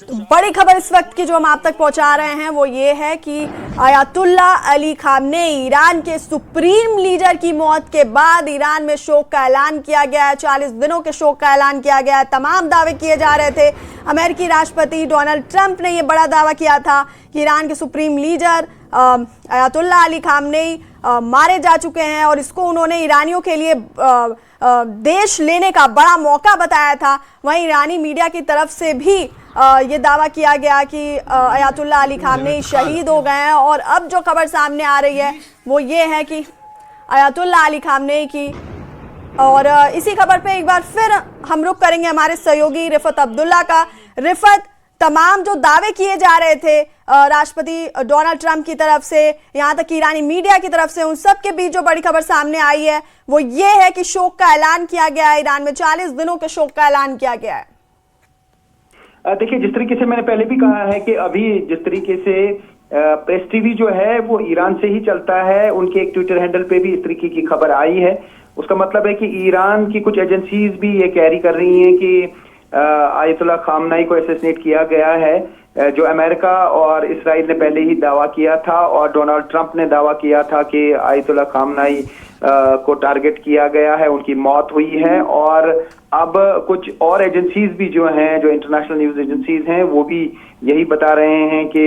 तो बड़ी खबर इस वक्त की जो हम आप तक पहुंचा रहे हैं वो ये है कि अयातुल्ला अली खामनेई ईरान के सुप्रीम लीडर की मौत के बाद ईरान में शोक का ऐलान किया गया है। 40 दिनों के शोक का ऐलान किया गया है। तमाम दावे किए जा रहे थे। अमेरिकी राष्ट्रपति डोनाल्ड ट्रंप ने यह बड़ा दावा किया था कि ईरान के supreme leader Ayatollah Ali Khamenei मारे जा चुके हैं और इसको उन्होंने ईरानियों के लिए देश लेने का बड़ा मौका बताया था। वहीं ईरानी मीडिया की तरफ से भी ये दावा किया गया कि अयातुल्ला अली खामनेई शहीद हो गए हैं। और अब जो खबर सामने आ रही है वो ये है कि अयातुल्ला अली खामनेई की, और इसी खबर पे एक बार फिर हम रुख करेंगे हमारे सहयोगी रिफत अब्दुल्ला का। रिफत, तमाम जो दावे किए जा रहे थे राष्ट्रपति डोनाल्ड ट्रंप की तरफ से, यहाँ तक ईरानी मीडिया की तरफ से, उन सब के बीच जो बड़ी खबर सामने आई है वो ये है कि शोक का ऐलान किया गया है। ईरान में 40 दिनों के शोक का ऐलान किया गया है। देखिए, जिस तरीके से मैंने पहले भी कहा है कि अभी जिस तरीके से प्रेस टीवी जो है वो ईरान से ही चलता है, उनके एक ट्विटर हैंडल पे भी इस तरीके की खबर आई है। उसका मतलब है कि ईरान की कुछ एजेंसीज भी ये कैरी कर रही हैं कि अयातुल्ला खामनेई को असैसिनेट किया गया है, जो अमेरिका और इसराइल ने पहले ही दावा किया था और डोनाल्ड ट्रंप ने दावा किया था कि अयातुल्ला खामनेई को टारगेट किया गया है, उनकी मौत हुई है। और अब कुछ और एजेंसीज भी जो हैं, जो इंटरनेशनल न्यूज एजेंसीज हैं, वो भी यही बता रहे हैं कि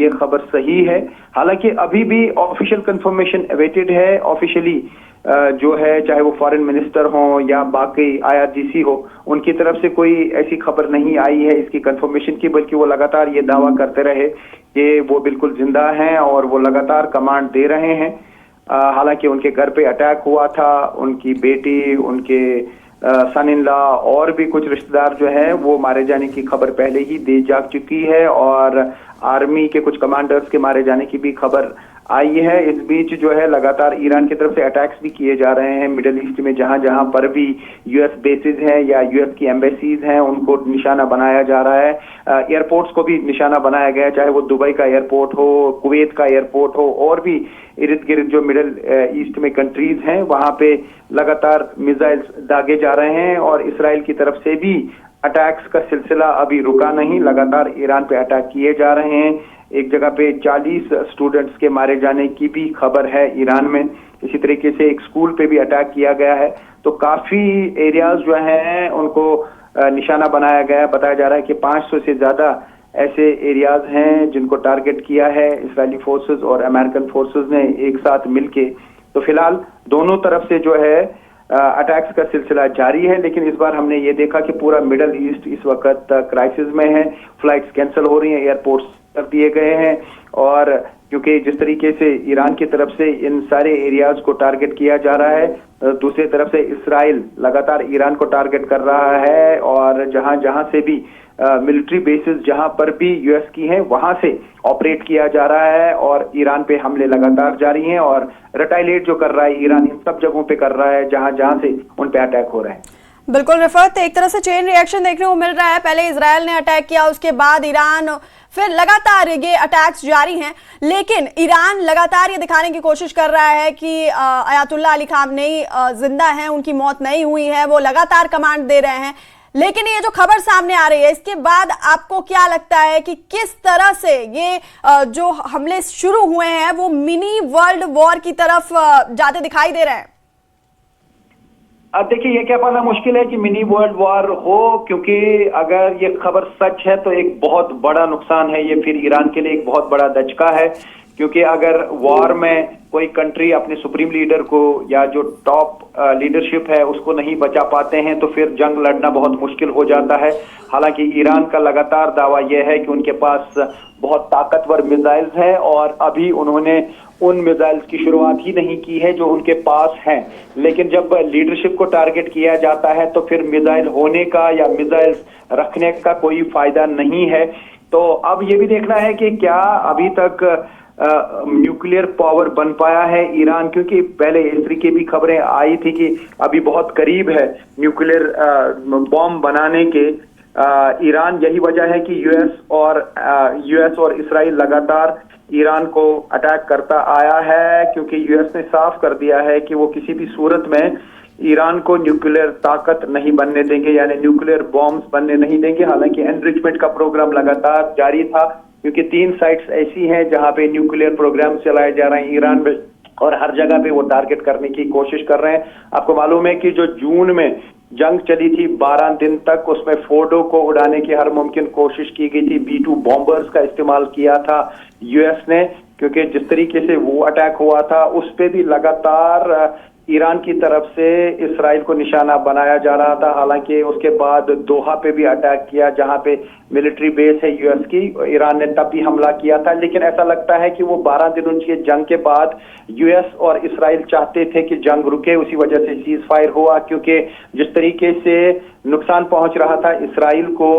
ये खबर सही है। हालांकि अभी भी ऑफिशियल कंफर्मेशन अवेटेड है। ऑफिशियली जो है, चाहे वो फॉरेन मिनिस्टर हो या बाकी IRGC हो, उनकी तरफ से कोई ऐसी खबर नहीं आई है इसकी कंफर्मेशन की, बल्कि वो लगातार ये दावा करते रहे कि वो बिल्कुल जिंदा हैं और वो लगातार कमांड दे रहे हैं। हालांकि उनके घर पे अटैक हुआ था, उनकी बेटी, उनके सन इन लॉ और भी कुछ रिश्तेदार जो है वो मारे जाने की खबर पहले ही दे जा चुकी है और आर्मी के कुछ कमांडर्स के मारे जाने की भी खबर आई है। इस बीच जो है लगातार ईरान की तरफ से अटैक्स भी किए जा रहे हैं मिडिल ईस्ट में, जहां जहां पर भी US बेसिस हैं या US की एम्बेसीज हैं उनको निशाना बनाया जा रहा है। एयरपोर्ट्स को भी निशाना बनाया गया है, चाहे वो दुबई का एयरपोर्ट हो, कुवैत का एयरपोर्ट हो, और भी इर्द गिर्द जो मिडिल ईस्ट में कंट्रीज हैं वहां पे लगातार मिसाइल्स दागे जा रहे हैं। और इसराइल की तरफ से भी अटैक्स का सिलसिला अभी रुका नहीं, लगातार ईरान पे अटैक किए जा रहे हैं। एक जगह पे 40 स्टूडेंट्स के मारे जाने की भी खबर है ईरान में। इसी तरीके से एक स्कूल पे भी अटैक किया गया है। तो काफी एरियाज जो हैं उनको निशाना बनाया गया है। बताया जा रहा है कि 500 से ज्यादा ऐसे एरियाज हैं जिनको टारगेट किया है इजरायली फोर्सेस और अमेरिकन फोर्सेस ने एक साथ मिलके। तो फिलहाल दोनों तरफ से जो है अटैक्स का सिलसिला जारी है, लेकिन इस बार हमने ये देखा कि पूरा मिडल ईस्ट इस वक्त क्राइसिस में है। फ्लाइट्स कैंसिल हो रही हैं, एयरपोर्ट्स कर दिए गए हैं। और क्योंकि जिस तरीके से ईरान की तरफ से इन सारे एरियाज को टारगेट किया जा रहा है, दूसरी तरफ से इसराइल लगातार ईरान को टारगेट कर रहा है और जहां जहां से भी मिलिट्री बेसिस जहां पर भी US की हैं वहां से ऑपरेट किया जा रहा है और ईरान पे हमले लगातार जारी हैं। और रिटाइलेट जो कर रहा है ईरान इन सब जगहों पे कर रहा है जहां जहां से उन पे अटैक हो रहे हैं। बिल्कुल रिफत, एक तरह से चेन रिएक्शन देखने को मिल रहा है। पहले इजराइल ने अटैक किया, उसके बाद ईरान, फिर लगातार ये अटैक्स जारी हैं। लेकिन ईरान लगातार ये दिखाने की कोशिश कर रहा है कि अयातुल्ला अली खामनेई जिंदा हैं, उनकी मौत नहीं हुई है, वो लगातार कमांड दे रहे हैं। लेकिन ये जो खबर सामने आ रही है, इसके बाद आपको क्या लगता है कि किस तरह से ये जो हमले शुरू हुए हैं वो मिनी वर्ल्ड वॉर की तरफ जाते दिखाई दे रहे हैं? अब देखिए, ये क्या पाना मुश्किल है कि मिनी वर्ल्ड वॉर हो, क्योंकि अगर ये खबर सच है तो एक बहुत बड़ा नुकसान है ये, फिर ईरान के लिए एक बहुत बड़ा दचका है। क्योंकि अगर वॉर में कोई कंट्री अपने सुप्रीम लीडर को या जो टॉप लीडरशिप है उसको नहीं बचा पाते हैं तो फिर जंग लड़ना बहुत मुश्किल हो जाता है। हालांकि ईरान का लगातार दावा यह है कि उनके पास बहुत ताकतवर मिसाइल्स हैं और अभी उन्होंने उन मिसाइल्स की शुरुआत ही नहीं की है जो उनके पास हैं। लेकिन जब लीडरशिप को टारगेट किया जाता है तो फिर मिसाइल होने का या मिसाइल्स रखने का कोई फायदा नहीं है। तो अब ये भी देखना है कि क्या अभी तक न्यूक्लियर पावर बन पाया है ईरान, क्योंकि पहले इस तरीके भी खबरें आई थी कि अभी बहुत करीब है न्यूक्लियर बॉम्ब बनाने के ईरान। यही वजह है कि यूएस और इसराइल लगातार ईरान को अटैक करता आया है, क्योंकि यूएस ने साफ कर दिया है कि वो किसी भी सूरत में ईरान को न्यूक्लियर ताकत नहीं बनने देंगे, यानी न्यूक्लियर बॉम्ब्स बनने नहीं देंगे। हालांकि एनरिचमेंट का प्रोग्राम लगातार जारी था, क्योंकि 3 साइट्स ऐसी हैं जहां पे न्यूक्लियर प्रोग्राम चलाए जा रहे हैं ईरान में, और हर जगह पे वो टारगेट करने की कोशिश कर रहे हैं। आपको मालूम है कि जो जून में जंग चली थी 12 दिन तक, उसमें फोर्डो को उड़ाने की हर मुमकिन कोशिश की गई थी। B-2 बॉम्बर्स का इस्तेमाल किया था यूएस ने, क्योंकि जिस तरीके से वो अटैक हुआ था उस पे भी लगातार ईरान की तरफ से इसराइल को निशाना बनाया जा रहा था। हालांकि उसके बाद दोहा पे भी अटैक किया, जहां पे मिलिट्री बेस है यूएस की, ईरान ने तब भी हमला किया था। लेकिन ऐसा लगता है कि वो 12 दिनों की जंग के बाद यूएस और इसराइल चाहते थे कि जंग रुके, उसी वजह से सीज फायर हुआ। क्योंकि जिस तरीके से नुकसान पहुंच रहा था इसराइल को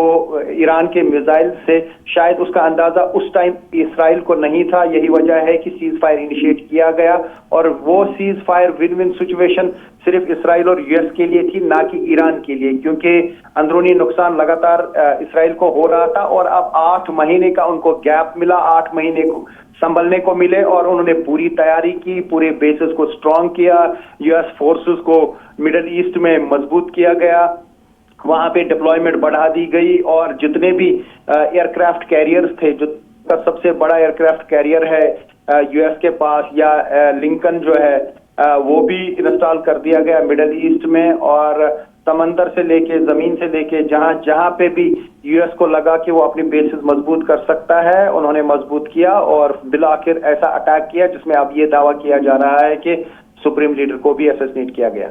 ईरान के मिसाइल से, शायद उसका अंदाजा उस टाइम इसराइल को नहीं था। यही वजह है कि सीज फायर इनिशिएट किया गया, और वो cease fire win win situation सिर्फ इसराइल और यूएस के लिए थी, ना कि ईरान के लिए, क्योंकि अंदरूनी नुकसान लगातार इसराइल को हो रहा था। और अब 8 महीने का उनको गैप मिला, 8 महीने को संभलने को मिले, और उन्होंने पूरी तैयारी की, पूरे बेसिस को स्ट्रांग किया, यूएस फोर्सेस को मिडिल ईस्ट में मजबूत किया गया, वहां पे डिप्लॉयमेंट बढ़ा दी गई, और जितने भी एयरक्राफ्ट कैरियर्स थे, जो सबसे बड़ा एयरक्राफ्ट कैरियर है यूएस के पास, या लिंकन जो है, वो भी इंस्टॉल कर दिया गया मिडिल ईस्ट में। और समंदर से लेके जमीन से लेके जहां जहां पे भी यूएस को लगा कि वो अपनी बेसिस मजबूत कर सकता है, उन्होंने मजबूत किया, और बिलाखिर ऐसा अटैक किया जिसमें अब ये दावा किया जा रहा है कि सुप्रीम लीडर को भी असैसिनेट किया गया।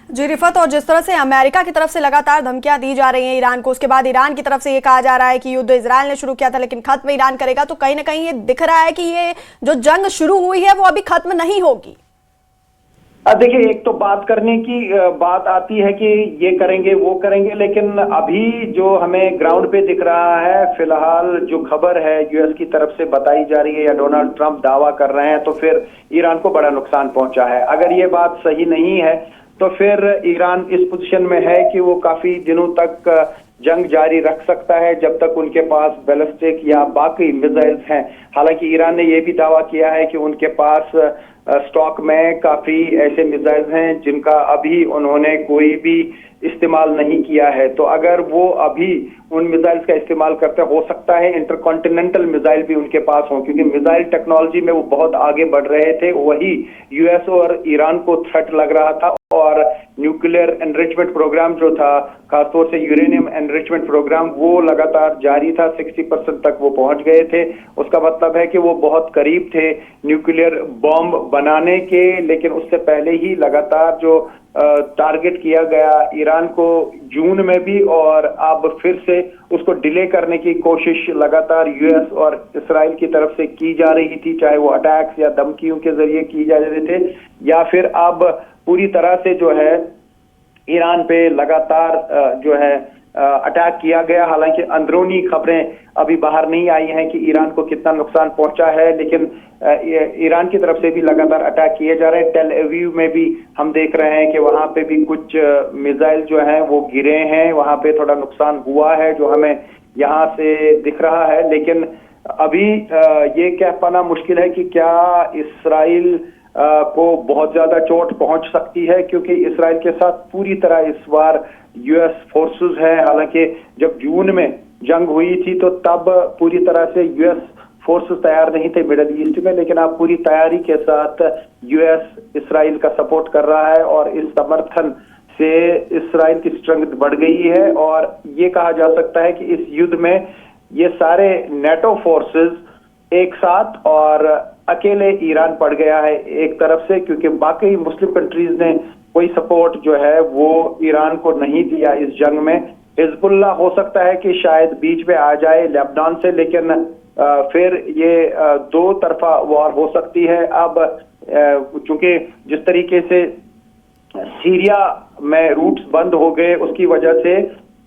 जी रिफत, और जिस तरह से अमेरिका की तरफ से लगातार धमकियां दी जा रही हैं ईरान को, उसके बाद ईरान की तरफ से ये कहा जा रहा है कि युद्ध इजराइल ने शुरू किया था लेकिन खत्म ईरान करेगा, तो कहीं ना कहीं ये दिख रहा है कि ये जो जंग शुरू हुई है वो अभी खत्म नहीं होगी। देखिए, एक तो बात करने की बात आती है कि ये करेंगे वो करेंगे, लेकिन अभी जो हमें ग्राउंड पे दिख रहा है, फिलहाल जो खबर है यूएस की तरफ से बताई जा रही है, या डोनाल्ड ट्रंप दावा कर रहे हैं, तो फिर ईरान को बड़ा नुकसान पहुंचा है। अगर ये बात सही नहीं है तो फिर ईरान इस पोजीशन में है कि वो काफी दिनों तक जंग जारी रख सकता है, जब तक उनके पास बैलिस्टिक या बाकी मिसाइल्स हैं। हालांकि ईरान ने यह भी दावा किया है कि उनके पास स्टॉक में काफी ऐसे मिसाइल्स हैं जिनका अभी उन्होंने कोई भी इस्तेमाल नहीं किया है। तो अगर वो अभी उन मिसाइल्स का इस्तेमाल करते, हो सकता है इंटरकॉन्टिनेंटल मिसाइल भी उनके पास हो, क्योंकि मिसाइल टेक्नोलॉजी में वो बहुत आगे बढ़ रहे थे। वही यूएस और ईरान को थ्रेट लग रहा था, और न्यूक्लियर एनरिचमेंट प्रोग्राम जो था, खासतौर से यूरेनियम एनरिचमेंट प्रोग्राम, वो लगातार जारी था, 60% तक वो पहुंच गए थे। उसका मतलब है कि वो बहुत करीब थे न्यूक्लियर बॉम्ब बनाने के, लेकिन उससे पहले ही लगातार जो टारगेट किया गया ईरान को जून में भी, और अब फिर से उसको डिले करने की कोशिश लगातार यूएस और इसराइल की तरफ से की जा रही थी, चाहे वो अटैक्स या धमकियों के जरिए की जा रहे थे, या फिर अब पूरी तरह से जो है ईरान पे लगातार जो है अटैक किया गया। हालांकि अंदरूनी खबरें अभी बाहर नहीं आई हैं कि ईरान को कितना नुकसान पहुंचा है, लेकिन ईरान की तरफ से भी लगातार अटैक किए जा रहे हैं। टेल अवीव में भी हम देख रहे हैं कि वहां पे भी कुछ मिसाइल जो हैं वो गिरे हैं, वहां पे थोड़ा नुकसान हुआ है जो हमें यहाँ से दिख रहा है। लेकिन अभी ये कह पाना मुश्किल है कि क्या इसराइल को बहुत ज्यादा चोट पहुंच सकती है, क्योंकि इसराइल के साथ पूरी तरह इस बार यूएस फोर्सेस है। हालांकि जब जून में जंग हुई थी तो तब पूरी तरह से यूएस फोर्सेस तैयार नहीं थे मिडिल ईस्ट में, लेकिन अब पूरी तैयारी के साथ यूएस इसराइल का सपोर्ट कर रहा है, और इस समर्थन से इसराइल की स्ट्रेंथ बढ़ गई है। और ये कहा जा सकता है कि इस युद्ध में ये सारे नेटो फोर्सेस एक साथ, और अकेले ईरान पड़ गया है एक तरफ से, क्योंकि बाकी मुस्लिम कंट्रीज ने कोई सपोर्ट जो है वो ईरान को नहीं दिया इस जंग में। हिजबुल्ला हो सकता है कि शायद बीच में आ जाए लेबनान से, लेकिन फिर ये दो तरफा वॉर हो सकती है। अब चूंकि जिस तरीके से सीरिया में रूट्स बंद हो गए, उसकी वजह से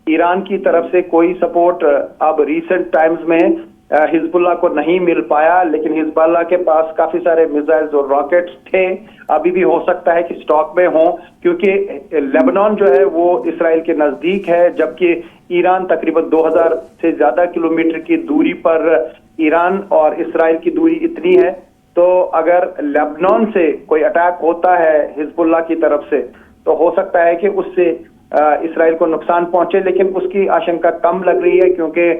ईरान की तरफ से कोई सपोर्ट अब रिसेंट टाइम्स में हिजबुल्ला को नहीं मिल पाया, लेकिन हिजबुल्ला के पास काफी सारे मिसाइल्स और रॉकेट्स थे, अभी भी हो सकता है कि स्टॉक में हो, क्योंकि लेबनान जो है वो इसराइल के नजदीक है, जबकि ईरान तकरीबन 2000 से ज्यादा किलोमीटर की दूरी पर ईरान और इसराइल की दूरी इतनी है। तो अगर लेबनान से कोई अटैक होता है हिजबुल्ला की तरफ से, तो हो सकता है कि उससे इसराइल को नुकसान पहुंचे, लेकिन उसकी आशंका कम लग रही है क्योंकि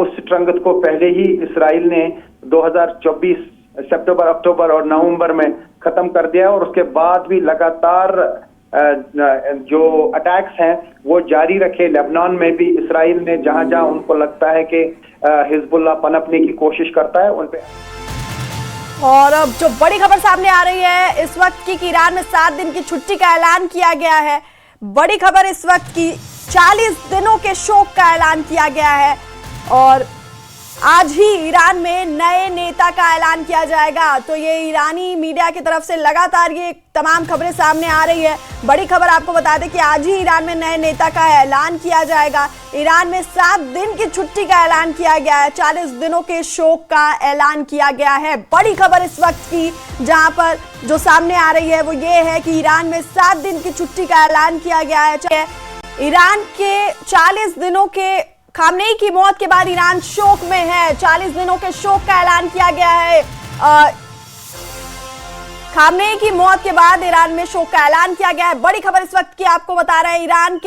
उस ट्रंगत को पहले ही इसराइल ने 2024 सितंबर, अक्टूबर और नवंबर में खत्म कर दिया और उसके बाद भी लगातार जो अटैक्स हैं वो जारी रखे। लेबनान में भी इसराइल ने जहां जहां उनको लगता है कि हिजबुल्लाह पनपने की कोशिश करता है उन पे। और अब जो बड़ी खबर सामने आ रही है इस वक्त की कि ईरान में 7 दिन की छुट्टी का ऐलान किया गया है। बड़ी खबर इस वक्त की 40 दिनों के शोक का ऐलान किया गया है और आज ही ईरान में नए नेता का ऐलान किया जाएगा। तो ये ईरानी मीडिया की तरफ से लगातार ये तमाम खबरें सामने आ रही है। बड़ी खबर आपको बता दें कि आज ही ईरान में नए नेता का ऐलान किया जाएगा। ईरान में 7 दिन की छुट्टी का ऐलान किया गया है, 40 दिनों के शोक का ऐलान किया गया है। बड़ी खबर इस वक्त की जहां पर जो सामने आ रही है वो ये है कि ईरान में 7 दिन की छुट्टी का ऐलान किया गया है। ईरान के 40 दिनों के खामनेई की मौत के बाद ईरान शोक में है। 40 दिनों के शोक का ऐलान किया गया है। खामनेई की मौत के बाद ईरान में शोक का ऐलान किया गया है। बड़ी खबर इस वक्त की आपको बता रहे हैं ईरान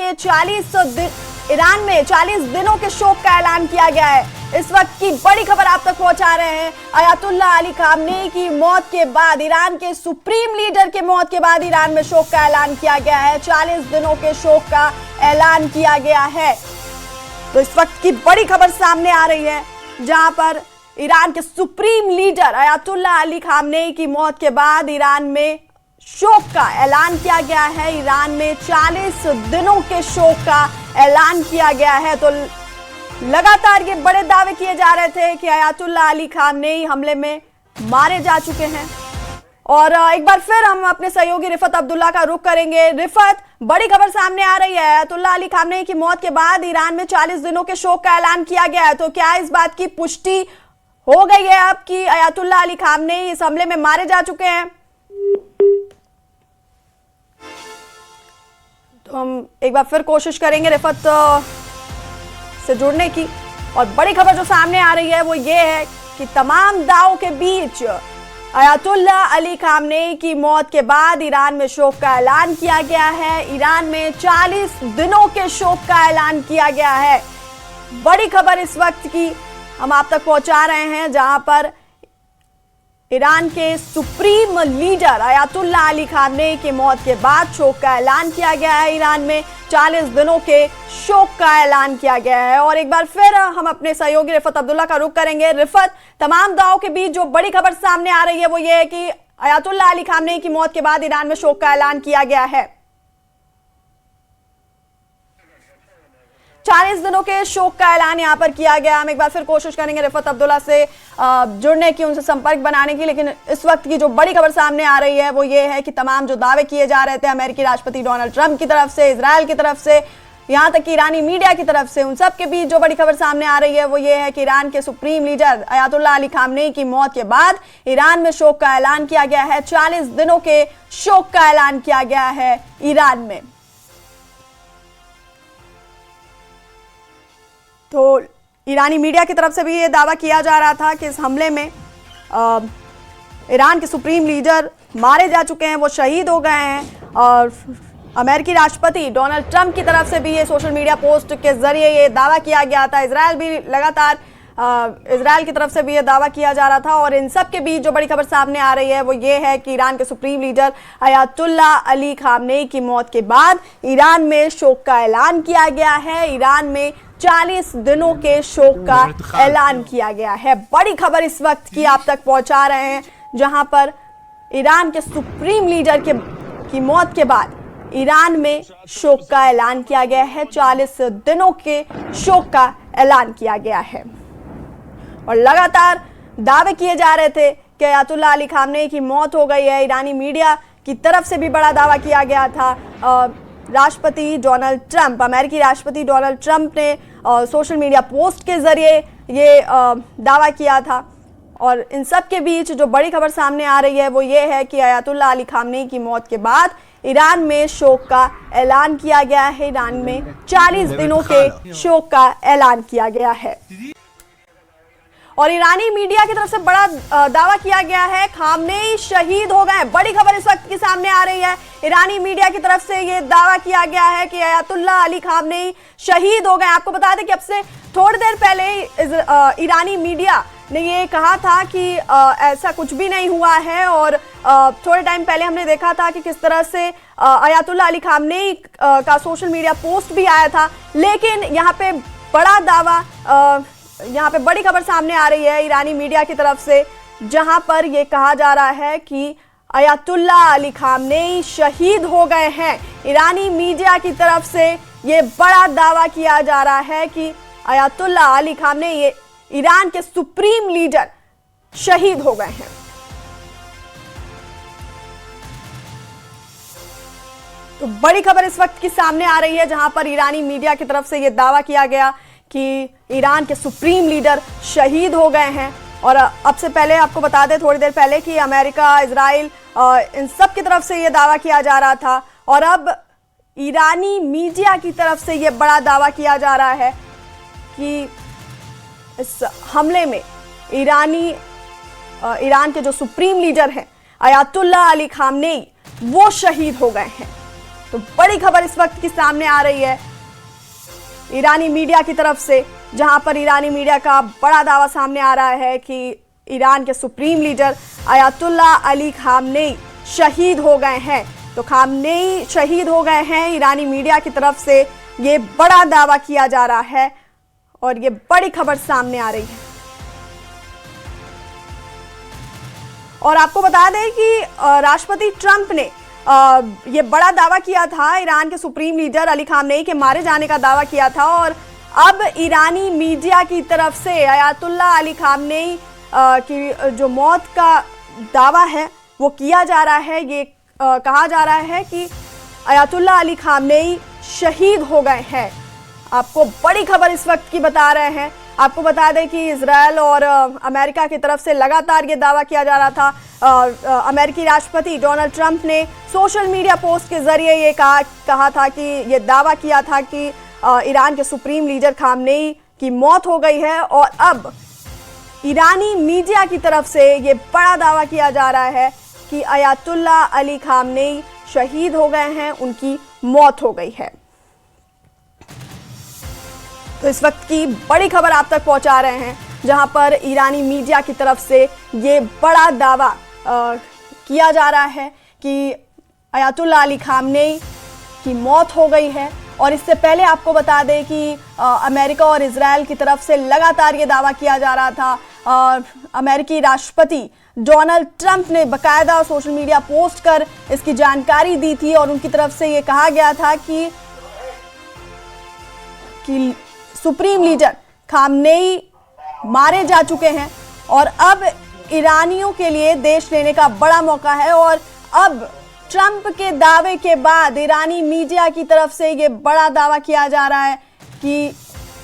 में 40 दिनों के शोक का ऐलान किया गया है। इस वक्त की बड़ी खबर आप तक पहुंचा रहे हैं। अयातुल्ला अली खामनेई की मौत के बाद, ईरान के सुप्रीम लीडर के मौत के बाद ईरान में शोक का ऐलान किया गया है। 40 दिनों के शोक का ऐलान किया गया है। तो इस वक्त की बड़ी खबर सामने आ रही है जहां पर ईरान के supreme leader Ayatollah Ali Khamenei की मौत के बाद ईरान में शोक का ऐलान किया गया है। ईरान में 40 दिनों के शोक का ऐलान किया गया है। तो लगातार ये बड़े दावे किए जा रहे थे कि अयातुल्ला अली खामनेई हमले में मारे जा चुके हैं। और एक बार फिर हम अपने सहयोगी रिफत अब्दुल्ला का रुख करेंगे। रिफत, बड़ी खबर सामने आ रही है अयातुल्ला अली खामनेई की मौत के बाद ईरान में 40 दिनों के शोक का ऐलान किया गया है। तो क्या इस बात की पुष्टि हो गई है अब कि अयातुल्ला अली खामनेई इस हमले में मारे जा चुके हैं? तो हम एक बार फिर कोशिश करेंगे रिफत से जुड़ने की। और बड़ी खबर जो सामने आ रही है वो ये है कि तमाम दावों के बीच अयातुल्ला अली खामनेई की मौत के बाद ईरान में शोक का ऐलान किया गया है। ईरान में 40 दिनों के शोक का ऐलान किया गया है। बड़ी खबर इस वक्त की हम आप तक पहुंचा रहे हैं जहां पर ईरान के supreme leader Ayatollah Ali Khamenei की मौत के बाद शोक का ऐलान किया गया है। ईरान में 40 दिनों के शोक का ऐलान किया गया है। और एक बार फिर हम अपने सहयोगी रिफत अब्दुल्ला का रुख करेंगे। रिफत, तमाम दावों के बीच जो बड़ी खबर सामने आ रही है वो ये है कि अयातुल्ला अली खामनेई की मौत के बाद ईरान में शोक का ऐलान किया गया है। 40 दिनों के शोक का ऐलान यहां पर किया गया। हम एक बार फिर कोशिश करेंगे रिफत अब्दुल्ला से जुड़ने की, उनसे संपर्क बनाने की। लेकिन इस वक्त की जो बड़ी खबर सामने आ रही है वो ये है कि तमाम जो दावे किए जा रहे थे अमेरिकी राष्ट्रपति डोनाल्ड ट्रंप की तरफ से, इजराइल की तरफ से, यहां तक कि ईरानी मीडिया की तरफ से, उन सब के बीच जो बड़ी खबर सामने आ रही है वो ये है कि ईरान के supreme leader Ayatollah Ali Khamenei की मौत के बाद ईरान में शोक का ऐलान किया गया है। 40 दिनों के शोक का ऐलान किया गया है ईरान में। तो ईरानी मीडिया की तरफ से भी ये दावा किया जा रहा था कि इस हमले में ईरान के सुप्रीम लीडर मारे जा चुके हैं, वो शहीद हो गए हैं। और अमेरिकी राष्ट्रपति डोनाल्ड ट्रंप की तरफ से भी ये सोशल मीडिया पोस्ट के जरिए ये दावा किया गया था। इजराइल की तरफ से भी ये दावा किया जा रहा था। और इन सब के बीच जो बड़ी खबर सामने आ रही है वो ये है कि ईरान के supreme leader Ayatollah Ali Khamenei की मौत के बाद ईरान में शोक का ऐलान किया गया है। ईरान में 40 दिनों के शोक का ऐलान किया गया है। बड़ी खबर इस वक्त की आप तक पहुंचा रहे हैं जहां पर ईरान के सुप्रीम लीडर की मौत के बाद ईरान में शोक का ऐलान किया गया है। 40 दिनों के शोक का ऐलान किया गया है। और लगातार दावे किए जा रहे थे कि अयातुल्ला अली खामनेई की मौत हो गई है। ईरानी मीडिया की तरफ से भी बड़ा दावा किया गया था। राष्ट्रपति डोनाल्ड ट्रंप, अमेरिकी राष्ट्रपति डोनाल्ड ट्रंप ने सोशल मीडिया पोस्ट के जरिए ये दावा किया था। और इन सब के बीच जो बड़ी खबर सामने आ रही है वो ये है कि अयातुल्ला अली खामनेई की मौत के बाद ईरान में शोक का ऐलान किया गया है। ईरान में 40 दिनों के शोक का ऐलान किया गया है। और ईरानी मीडिया की तरफ से बड़ा दावा किया गया है खामनेई शहीद हो गए। बड़ी खबर इस वक्त की सामने आ रही है, ईरानी मीडिया की तरफ से ये दावा किया गया है कि अयातुल्ला अली खामनेई शहीद हो गए। आपको बता दें कि अब से थोड़ी देर पहले ईरानी मीडिया ने ये कहा था कि ऐसा कुछ भी नहीं हुआ है, और थोड़े टाइम पहले हमने देखा था कि किस तरह से अयातुल्ला अली खामनेई का सोशल मीडिया पोस्ट भी आया था। लेकिन यहाँ पे बड़ा दावा, यहाँ पे बड़ी खबर सामने आ रही है ईरानी मीडिया की तरफ से, जहां पर ये कहा जा रहा है कि अयातुल्ला अली खामनेई शहीद हो गए हैं। ईरानी मीडिया की तरफ से ये बड़ा दावा किया जा रहा है कि अयातुल्ला अली खामनेई, ये ईरान के सुप्रीम लीडर, शहीद हो गए हैं। तो बड़ी खबर इस वक्त की सामने आ रही है, जहां पर ईरानी मीडिया की तरफ से यह दावा किया गया कि ईरान के सुप्रीम लीडर शहीद हो गए हैं। और अब से पहले आपको बता दें, थोड़ी देर पहले कि अमेरिका, इजराइल, इन सब की तरफ से यह दावा किया जा रहा था, और अब ईरानी मीडिया की तरफ से यह बड़ा दावा किया जा रहा है कि इस हमले में ईरान के जो सुप्रीम लीडर हैं अयातुल्ला अली खामनेई, वो शहीद हो गए हैं। तो बड़ी खबर इस वक्त की सामने आ रही है ईरानी मीडिया की तरफ से, जहां पर ईरानी मीडिया का बड़ा दावा सामने आ रहा है कि ईरान के supreme leader Ayatollah Ali Khamenei शहीद हो गए हैं। तो खामनेई शहीद हो गए हैं, ईरानी मीडिया की तरफ से ये बड़ा दावा किया जा रहा है, और ये बड़ी खबर सामने आ रही है। और आपको बता दें कि राष्ट्रपति ट्रंप ने ये बड़ा दावा किया था, ईरान के सुप्रीम लीडर अली खामनेई के मारे जाने का दावा किया था, और अब ईरानी मीडिया की तरफ से अयातुल्ला अली खामनेई की जो मौत का दावा है वो किया जा रहा है। ये कहा जा रहा है कि अयातुल्ला अली खामनेई शहीद हो गए हैं। आपको बड़ी खबर इस वक्त की बता रहे हैं। आपको बता दें कि इजराइल और अमेरिका की तरफ से लगातार ये दावा किया जा रहा था। अमेरिकी राष्ट्रपति डोनाल्ड ट्रंप ने सोशल मीडिया पोस्ट के जरिए ये कहा था कि ये दावा किया था कि ईरान के सुप्रीम लीडर खामनेई की मौत हो गई है, और अब ईरानी मीडिया की तरफ से ये बड़ा दावा किया जा रहा है कि अयातुल्ला अली खामनेई शहीद हो गए हैं, उनकी मौत हो गई है। तो इस वक्त की बड़ी खबर आप तक पहुंचा रहे हैं, जहां पर ईरानी मीडिया की तरफ से ये बड़ा दावा किया जा रहा है कि अयातुल्ला अली खामनेई की मौत हो गई है। और इससे पहले आपको बता दें कि अमेरिका और इजराइल की तरफ से लगातार ये दावा किया जा रहा था। अमेरिकी राष्ट्रपति डोनाल्ड ट्रंप ने बाकायदा सोशल मीडिया पोस्ट कर इसकी जानकारी दी थी, और उनकी तरफ से ये कहा गया था कि सुप्रीम लीडर खामनेई मारे जा चुके हैं, और अब ईरानियों के लिए देश लेने का बड़ा मौका है। और अब ट्रंप के दावे के बाद ईरानी मीडिया की तरफ से ये बड़ा दावा किया जा रहा है कि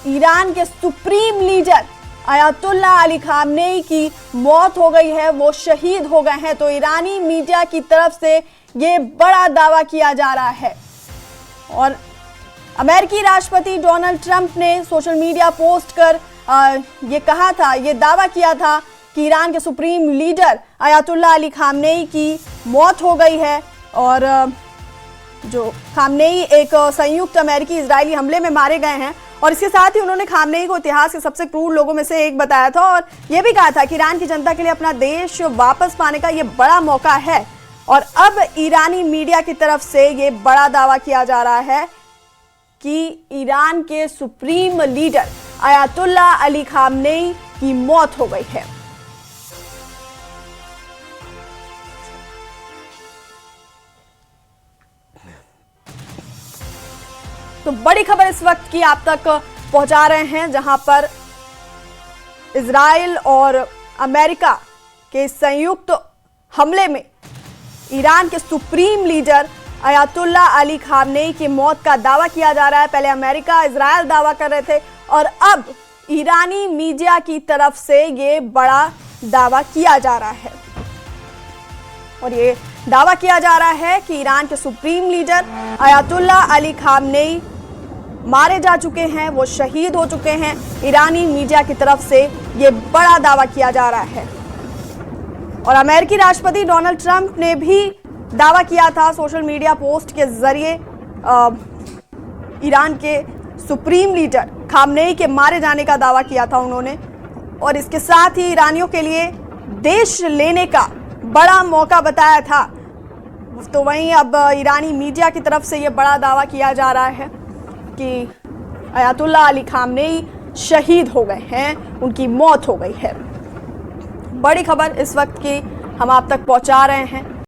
ईरान के supreme leader Ayatollah Ali Khamenei की मौत हो गई है, वो शहीद हो गए हैं। तो ईरानी मीडिया की तरफ से ये बड़ा दावा किया जा रहा है। और अमेरिकी राष्ट्रपति डोनाल्ड ट्रंप ने सोशल मीडिया पोस्ट कर ये कहा था, ये दावा किया था कि ईरान के supreme leader Ayatollah Ali Khamenei की मौत हो गई है। और जो खामनेई एक संयुक्त अमेरिकी इजरायली हमले में मारे गए हैं, और इसके साथ ही उन्होंने खामनेई को इतिहास के सबसे क्रूर लोगों में से एक बताया था, और यह भी कहा था कि ईरान की जनता के लिए अपना देश वापस पाने का यह बड़ा मौका है। और अब ईरानी मीडिया की तरफ से ये बड़ा दावा किया जा रहा है कि ईरान के supreme leader Ayatollah Ali Khamenei की मौत हो गई है। तो बड़ी खबर इस वक्त की आप तक पहुंचा रहे हैं, जहां पर इजराइल और अमेरिका के संयुक्त हमले में ईरान के supreme leader Ayatollah Ali Khamenei की मौत का दावा किया जा रहा है। पहले अमेरिका, इजराइल दावा कर रहे थे, और अब ईरानी मीडिया की तरफ से ये बड़ा दावा किया जा रहा है। और ये दावा किया जा रहा है कि ईरान के supreme leader Ayatollah Ali Khamenei मारे जा चुके हैं, वो शहीद हो चुके हैं। ईरानी मीडिया की तरफ से ये बड़ा दावा किया जा रहा है। और अमेरिकी राष्ट्रपति डोनाल्ड ट्रंप ने भी दावा किया था सोशल मीडिया पोस्ट के जरिए ईरान के सुप्रीम लीडर खामनेई के मारे जाने का दावा किया था उन्होंने, और इसके साथ ही ईरानियों के लिए देश लेने का बड़ा मौका बताया था। तो वहीं अब ईरानी मीडिया की तरफ से ये बड़ा दावा किया जा रहा है कि अयातुल्ला अली खामनेई शहीद हो गए हैं, उनकी मौत हो गई है। बड़ी खबर इस वक्त की हम आप तक पहुंचा रहे हैं।